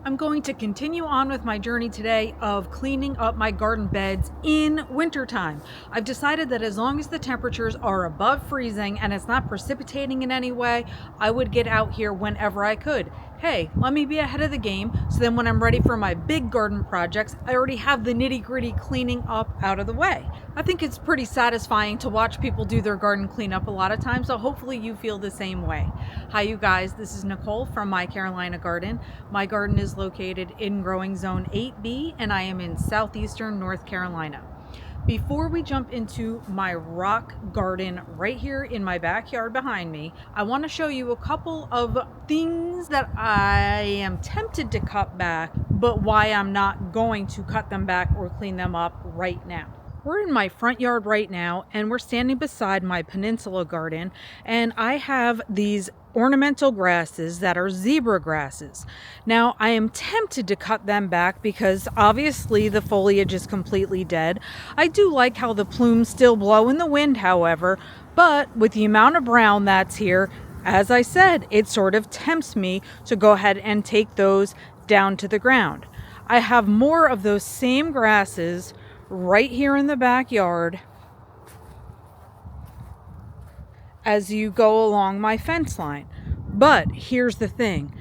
I'm going to continue on with my journey today of cleaning up my garden beds in wintertime. I've decided that as long as the temperatures are above freezing and it's not precipitating in any way, I would get out here whenever I could. Hey, let me be ahead of the game, so then when I'm ready for my big garden projects, I already have the nitty-gritty cleaning up out of the way. I think it's pretty satisfying to watch people do their garden cleanup a lot of times, so hopefully you feel the same way. Hi you guys, this is Nicole from My Carolina Garden. My garden is located in growing zone 8B and I am in southeastern North Carolina. Before we jump into my rock garden right here in my backyard behind me, I want to show you a couple of things that I am tempted to cut back, but why I'm not going to cut them back or clean them up right now. We're in my front yard right now and we're standing beside my peninsula garden, and I have these ornamental grasses that are zebra grasses. Now I am tempted to cut them back because obviously the foliage is completely dead. I do like how the plumes still blow in the wind, however, but with the amount of brown that's here, as I said, it sort of tempts me to go ahead and take those down to the ground. I have more of those same grasses right here in the backyard as you go along my fence line. But here's the thing.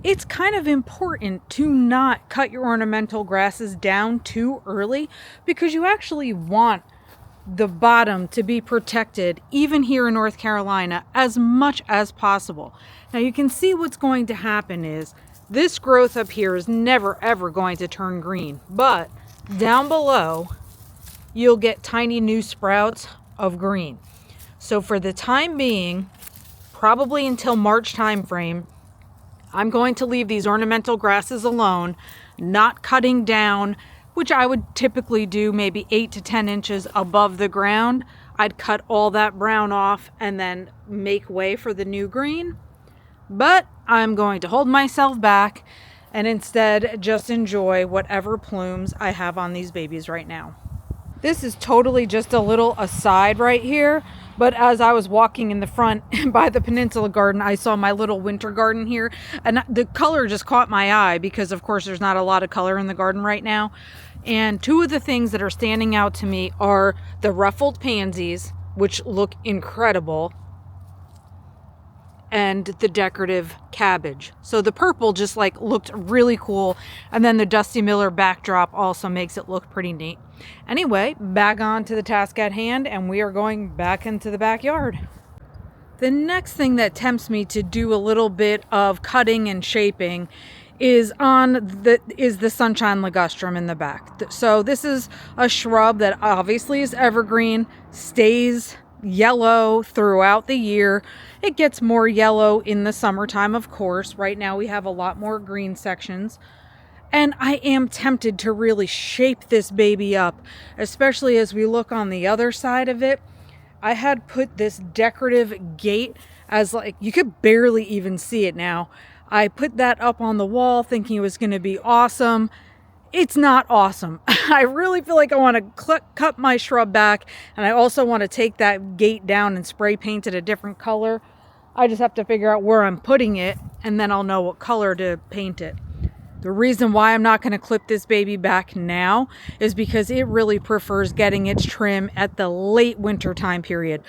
It's kind of important to not cut your ornamental grasses down too early, because you actually want the bottom to be protected, even here in North Carolina, as much as possible. Now you can see what's going to happen is this growth up here is never ever going to turn green, but down below you'll get tiny new sprouts of green. So for the time being, probably until March time frame, I'm going to leave these ornamental grasses alone, not cutting down, which I would typically do maybe 8 to 10 inches above the ground. I'd cut all that brown off and then make way for the new green. But I'm going to hold myself back and instead just enjoy whatever plumes I have on these babies right now. This is totally just a little aside right here, but as I was walking in the front by the peninsula garden, I saw my little winter garden here, and the color just caught my eye because of course there's not a lot of color in the garden right now. And two of the things that are standing out to me are the ruffled pansies, which look incredible, and the decorative cabbage. So the purple just like looked really cool, and then the Dusty Miller backdrop also makes it look pretty neat. Anyway, back on to the task at hand, and we are going back into the backyard. The next thing that tempts me to do a little bit of cutting and shaping is the sunshine ligustrum in the back. So this is a shrub that obviously is evergreen, stays yellow throughout the year. It gets more yellow in the summertime, of course. Right now we have a lot more green sections. And I am tempted to really shape this baby up, especially as we look on the other side of it. I had put this decorative gate as like, you could barely even see it now. I put that up on the wall thinking it was going to be awesome. It's not awesome. I really feel like I want to cut my shrub back, and I also want to take that gate down and spray paint it a different color. I just have to figure out where I'm putting it, and then I'll know what color to paint it. The reason why I'm not going to clip this baby back now is because it really prefers getting its trim at the late winter time period,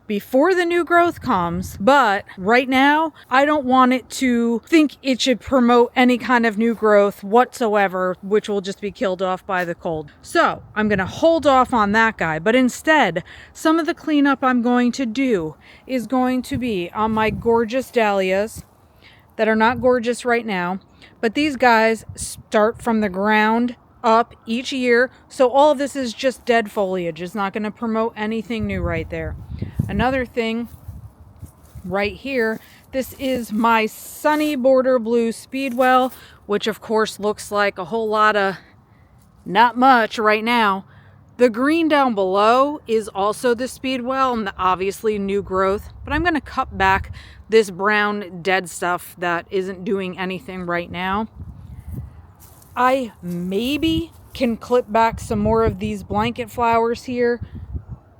before the new growth comes. But right now, I don't want it to think it should promote any kind of new growth whatsoever, which will just be killed off by the cold. So I'm going to hold off on that guy. But instead, some of the cleanup I'm going to do is going to be on my gorgeous dahlias that are not gorgeous right now. But these guys start from the ground up each year. So all of this is just dead foliage. It's not going to promote anything new right there. Another thing right here, this is my Sunny Border Blue Speedwell, which of course looks like a whole lot of not much right now. The green down below is also the Speedwell and obviously new growth, but I'm going to cut back this brown dead stuff that isn't doing anything right now. I maybe can clip back some more of these blanket flowers here.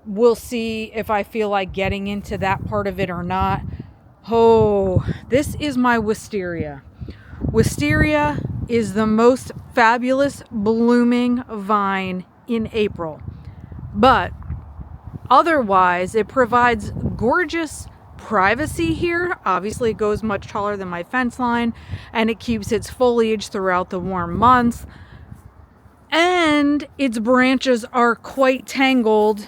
We'll see if I feel like getting into that part of it or not. Oh, this is my wisteria. Wisteria is the most fabulous blooming vine in April. But otherwise, it provides gorgeous privacy here. Obviously, it goes much taller than my fence line, and it keeps its foliage throughout the warm months. And its branches are quite tangled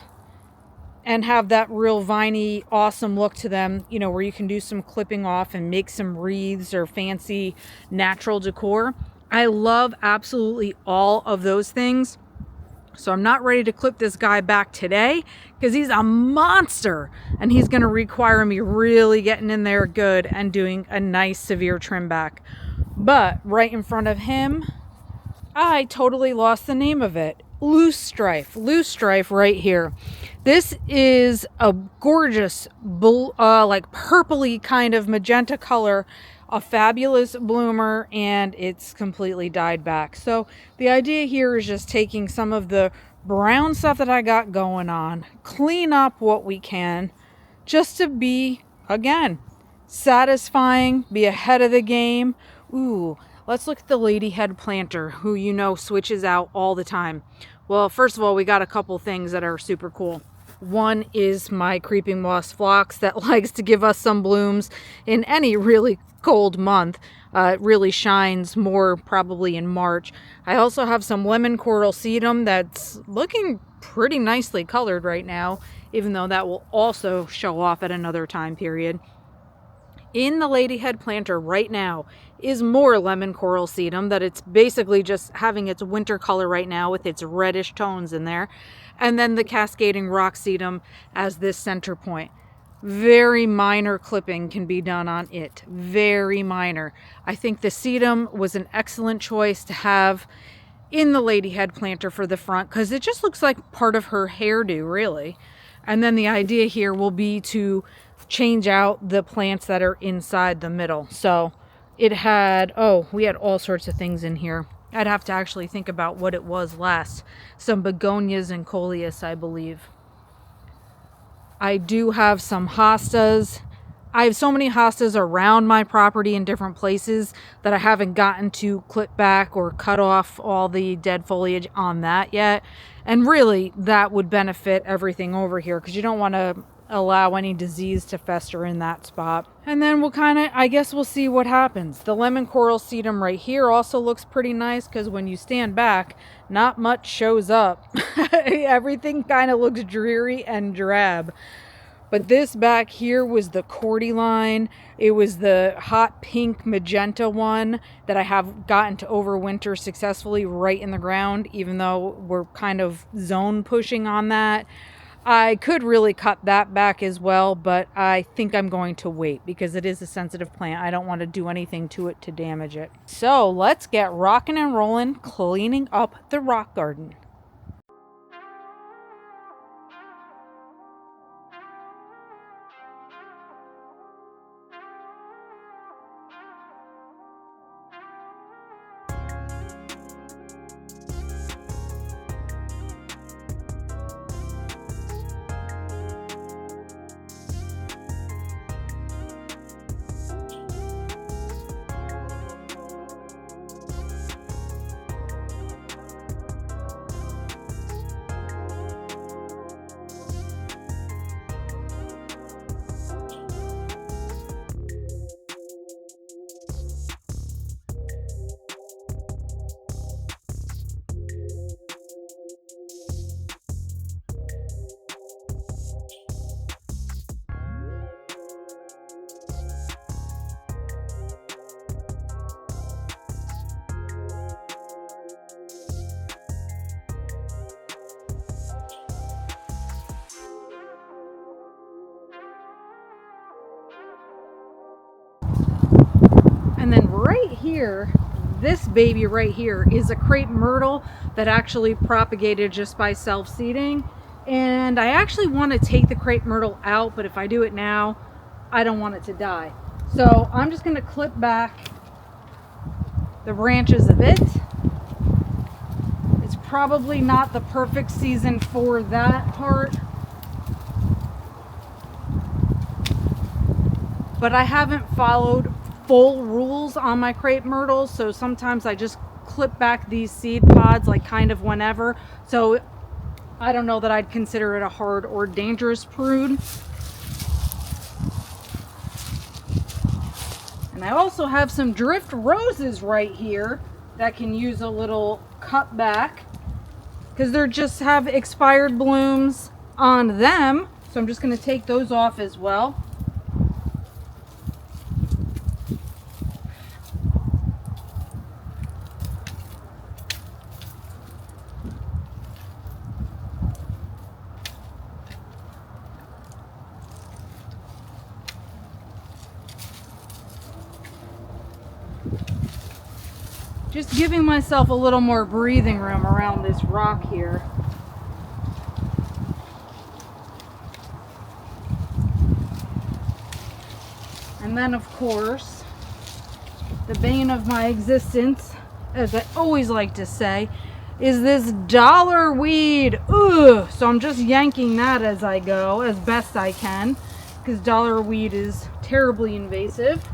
and have that real viney, awesome look to them, you know, where you can do some clipping off and make some wreaths or fancy natural decor. I love absolutely all of those things. So I'm not ready to clip this guy back today because he's a monster and he's going to require me really getting in there good and doing a nice severe trim back. But right in front of him, I totally lost the name of it. Loose strife right here. This is a gorgeous like purpley kind of magenta color, a fabulous bloomer, and it's completely died back. So the idea here is just taking some of the brown stuff that I got going on, clean up what we can, just to be, again, satisfying, be ahead of the game. Ooh, let's look at the ladyhead planter, who you know switches out all the time. Well, first of all, we got a couple things that are super cool. One is my creeping moss phlox that likes to give us some blooms in any really cold month. It really shines more probably in March. I also have some lemon coral sedum that's looking pretty nicely colored right now, even though that will also show off at another time period. In the ladyhead planter right now is more lemon coral sedum that it's basically just having its winter color right now with its reddish tones in there. And then the cascading rock sedum as this center point. Very minor clipping can be done on it. Very minor. I think the sedum was an excellent choice to have in the ladyhead planter for the front because it just looks like part of her hairdo, really. And then the idea here will be to change out the plants that are inside the middle. So it had, we had all sorts of things in here. I'd have to actually think about what it was last. Some begonias and coleus, I believe. I do have some hostas. I have so many hostas around my property in different places that I haven't gotten to clip back or cut off all the dead foliage on that yet. And really, that would benefit everything over here because you don't want to allow any disease to fester in that spot. And then we'll I guess we'll see what happens. The lemon coral sedum right here also looks pretty nice because when you stand back, not much shows up. Everything kind of looks dreary and drab. But this back here was the cordyline. It was the hot pink magenta one that I have gotten to overwinter successfully right in the ground, even though we're kind of zone pushing on that. I could really cut that back as well, but I think I'm going to wait because it is a sensitive plant. I don't want to do anything to it to damage it. So let's get rocking and rolling, cleaning up the rock garden. And then right here, this baby right here is a crepe myrtle that actually propagated just by self-seeding. And I actually want to take the crepe myrtle out, but if I do it now, I don't want it to die. So I'm just going to clip back the branches of it. It's probably not the perfect season for that part, but I haven't followed full rules on my crepe myrtles, so sometimes I just clip back these seed pods like kind of whenever. So I don't know that I'd consider it a hard or dangerous prune. And I also have some drift roses right here that can use a little cut back because they're just have expired blooms on them. So I'm just going to take those off as well. Just giving myself a little more breathing room around this rock here. And then of course, the bane of my existence, as I always like to say, is this dollar weed. Ugh! So I'm just yanking that as I go, as best I can, because dollar weed is terribly invasive.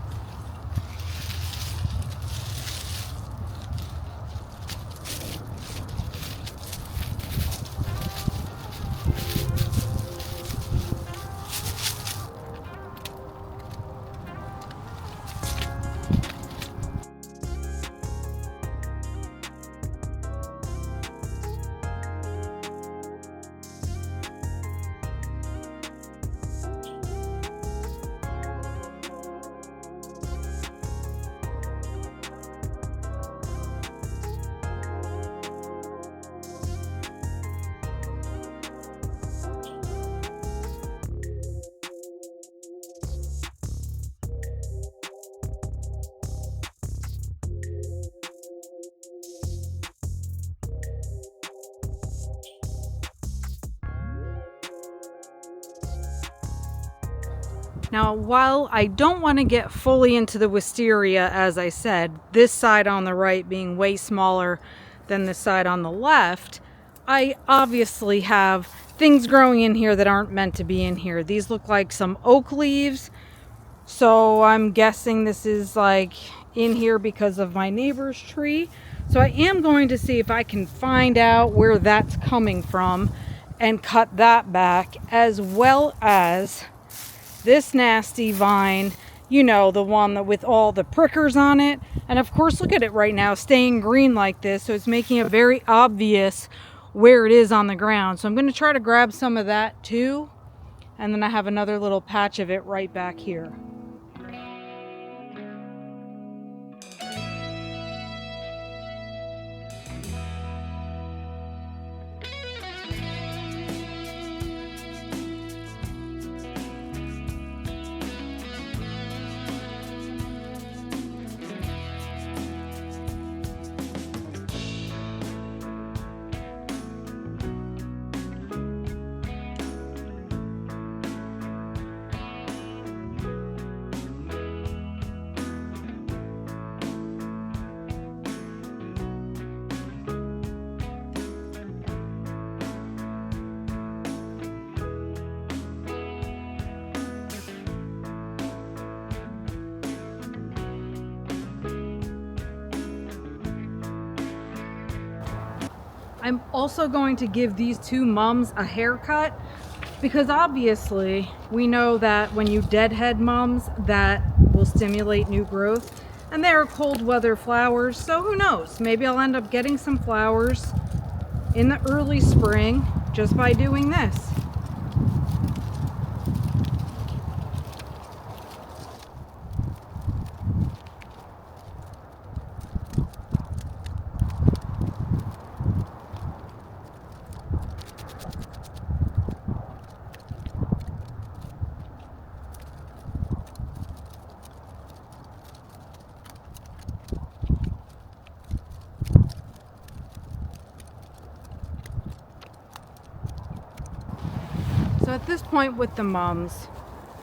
Now, while I don't want to get fully into the wisteria, as I said, this side on the right being way smaller than the side on the left, I obviously have things growing in here that aren't meant to be in here. These look like some oak leaves, so I'm guessing this is like in here because of my neighbor's tree. So I am going to see if I can find out where that's coming from and cut that back, as well as this nasty vine, you know, the one that with all the prickers on it. And of course, look at it right now, staying green like this. So it's making it very obvious where it is on the ground. So I'm going to try to grab some of that too. And then I have another little patch of it right back here. I'm also going to give these two mums a haircut because obviously we know that when you deadhead mums, that will stimulate new growth, and they are cold weather flowers, so who knows, maybe I'll end up getting some flowers in the early spring just by doing this. So at this point with the mums,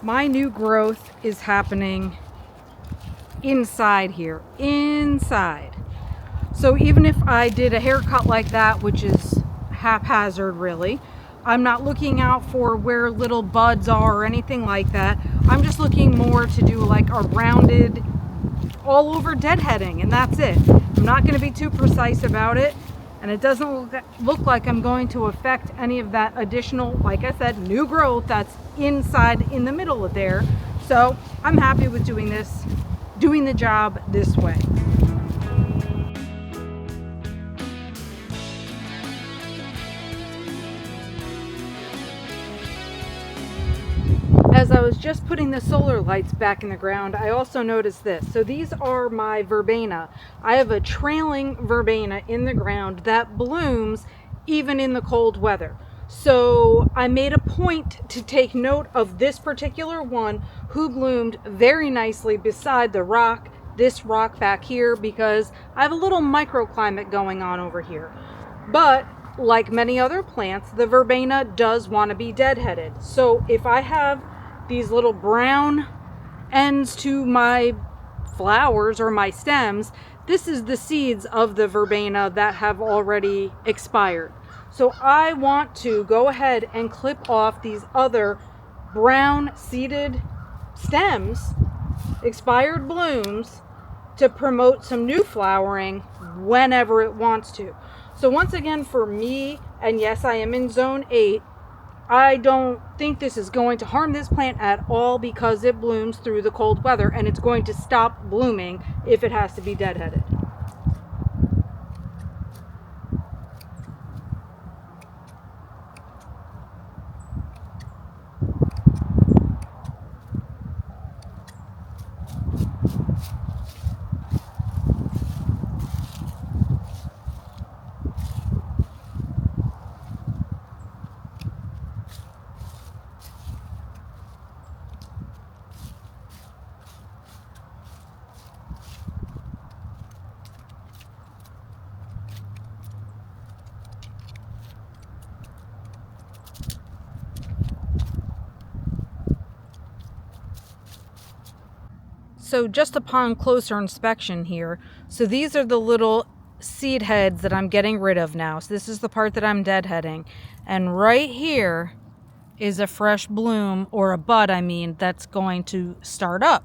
my new growth is happening inside here, inside. So even if I did a haircut like that, which is haphazard really, I'm not looking out for where little buds are or anything like that. I'm just looking more to do like a rounded all over deadheading, and that's it. I'm not going to be too precise about it, and it doesn't look like I'm going to affect any of that additional, like I said, new growth that's inside in the middle of there. So I'm happy with doing the job this way. As I was just putting the solar lights back in the ground, I also noticed this. So these are my verbena. I have a trailing verbena in the ground that blooms even in the cold weather. So I made a point to take note of this particular one who bloomed very nicely beside the rock, this rock back here, because I have a little microclimate going on over here. But like many other plants, the verbena does want to be deadheaded. So if I have these little brown ends to my flowers or my stems, this is the seeds of the verbena that have already expired. So I want to go ahead and clip off these other brown seeded stems, expired blooms, to promote some new flowering whenever it wants to. So once again, for me, and yes, I am in zone 8, I don't think this is going to harm this plant at all because it blooms through the cold weather, and it's going to stop blooming if it has to be deadheaded. So just upon closer inspection here, so these are the little seed heads that I'm getting rid of now. So this is the part that I'm deadheading. And right here is a fresh bloom, or a bud, I mean, that's going to start up.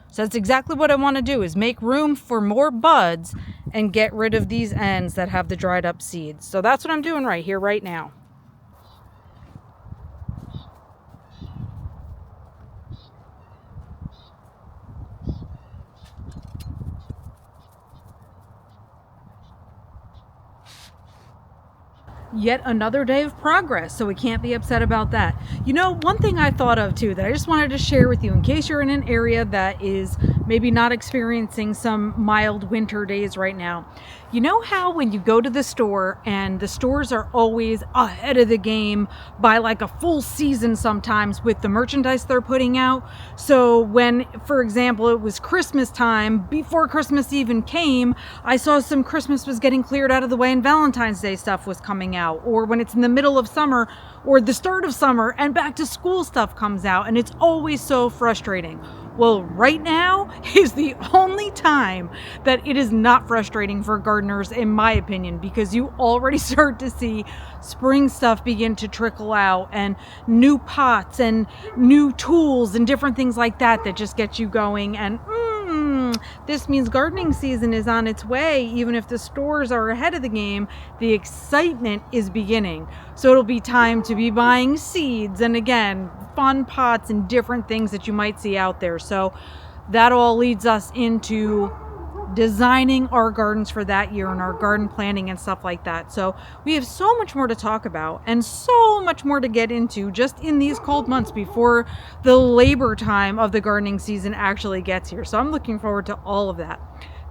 So that's exactly what I want to do, is make room for more buds and get rid of these ends that have the dried up seeds. So that's what I'm doing right here, right now. Yet another day of progress, so we can't be upset about that. You know, one thing I thought of too that I just wanted to share with you, in case you're in an area that is maybe not experiencing some mild winter days right now. You know how when you go to the store, and the stores are always ahead of the game by like a full season sometimes with the merchandise they're putting out? So when, for example, it was Christmas time, before Christmas even came, I saw some Christmas was getting cleared out of the way and Valentine's Day stuff was coming out. Or when it's in the middle of summer or the start of summer and back to school stuff comes out, and it's always so frustrating. Well, right now is the only time that it is not frustrating for gardeners, in my opinion, because you already start to see spring stuff begin to trickle out, and new pots and new tools and different things like that that just get you going. And this means gardening season is on its way. Even if the stores are ahead of the game, the excitement is beginning. So it'll be time to be buying seeds and, again, fun pots and different things that you might see out there. So that all leads us into designing our gardens for that year and our garden planning and stuff like that. So we have so much more to talk about and so much more to get into just in these cold months before the labor time of the gardening season actually gets here. So I'm looking forward to all of that.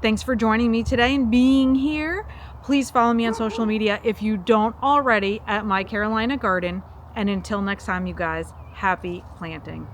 Thanks for joining me today and being here. Please follow me on social media if you don't already at My Carolina Garden. And until next time, you guys, happy planting.